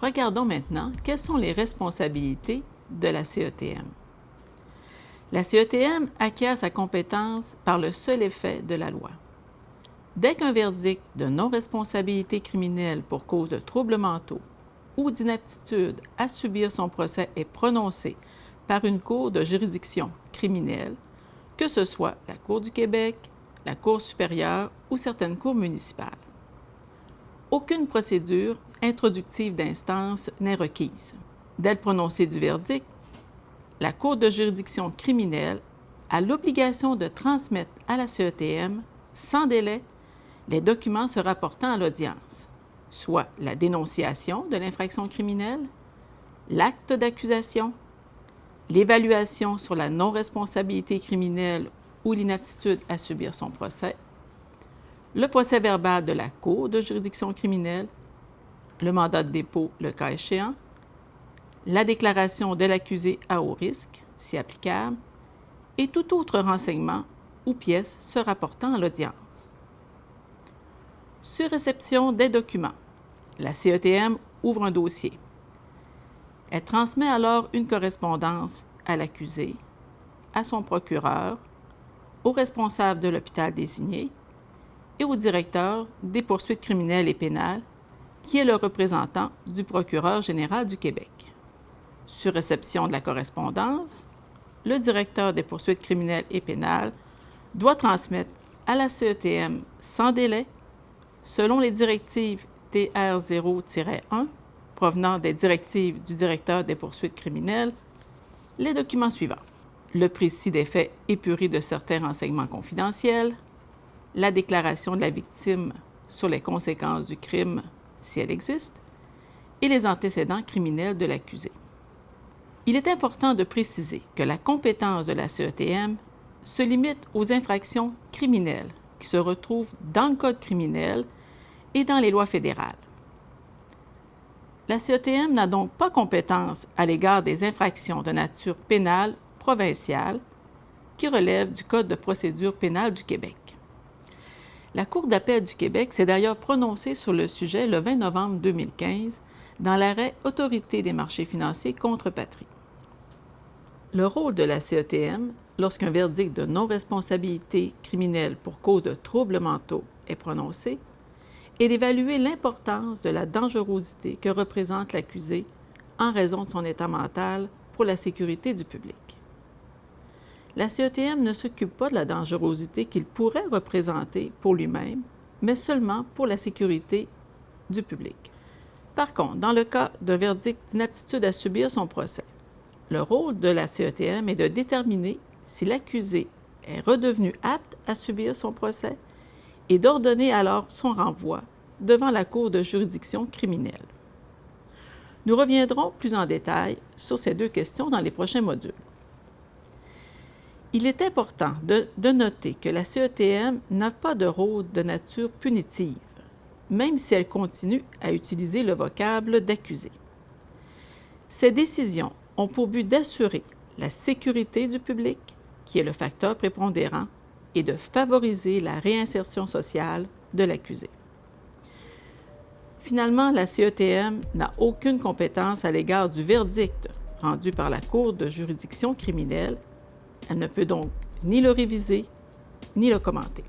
Regardons maintenant quelles sont les responsabilités de la CETM. La CETM acquiert sa compétence par le seul effet de la loi. Dès qu'un verdict de non-responsabilité criminelle pour cause de troubles mentaux ou d'inaptitude à subir son procès est prononcé par une cour de juridiction criminelle, que ce soit la Cour du Québec, la Cour supérieure ou certaines cours municipales. Aucune procédure introductive d'instance n'est requise. Dès le prononcé du verdict, la Cour de juridiction criminelle a l'obligation de transmettre à la CETM, sans délai, les documents se rapportant à l'audience, soit la dénonciation de l'infraction criminelle, l'acte d'accusation, l'évaluation sur la non-responsabilité criminelle ou l'inaptitude à subir son procès, le procès-verbal de la Cour de juridiction criminelle, le mandat de dépôt le cas échéant, la déclaration de l'accusé à haut risque, si applicable, et tout autre renseignement ou pièce se rapportant à l'audience. Sur réception des documents, la CETM ouvre un dossier. Elle transmet alors une correspondance à l'accusé, à son procureur, au responsable de l'hôpital désigné et au directeur des poursuites criminelles et pénales, qui est le représentant du procureur général du Québec. Sur réception de la correspondance, le directeur des poursuites criminelles et pénales doit transmettre à la CETM sans délai, selon les directives TR 0-1, provenant des directives du directeur des poursuites criminelles, les documents suivants: le précis des faits épurés de certains renseignements confidentiels, la déclaration de la victime sur les conséquences du crime, si elle existe, et les antécédents criminels de l'accusé. Il est important de préciser que la compétence de la CETM se limite aux infractions criminelles qui se retrouvent dans le Code criminel et dans les lois fédérales. La CETM n'a donc pas compétence à l'égard des infractions de nature pénale provinciale qui relèvent du Code de procédure pénale du Québec. La Cour d'appel du Québec s'est d'ailleurs prononcée sur le sujet le 20 novembre 2015 dans l'arrêt Autorité des marchés financiers contre Patrie. Le rôle de la CETM, lorsqu'un verdict de non-responsabilité criminelle pour cause de troubles mentaux est prononcé, est d'évaluer l'importance de la dangerosité que représente l'accusé en raison de son état mental pour la sécurité du public. La CETM ne s'occupe pas de la dangerosité qu'il pourrait représenter pour lui-même, mais seulement pour la sécurité du public. Par contre, dans le cas d'un verdict d'inaptitude à subir son procès, le rôle de la CETM est de déterminer si l'accusé est redevenu apte à subir son procès et d'ordonner alors son renvoi devant la Cour de juridiction criminelle. Nous reviendrons plus en détail sur ces deux questions dans les prochains modules. Il est important de noter que la CETM n'a pas de rôle de nature punitive, même si elle continue à utiliser le vocable d'accusé. Ces décisions ont pour but d'assurer la sécurité du public, qui est le facteur prépondérant, et de favoriser la réinsertion sociale de l'accusé. Finalement, la CETM n'a aucune compétence à l'égard du verdict rendu par la Cour de juridiction criminelle. Elle ne peut donc ni le réviser, ni le commenter.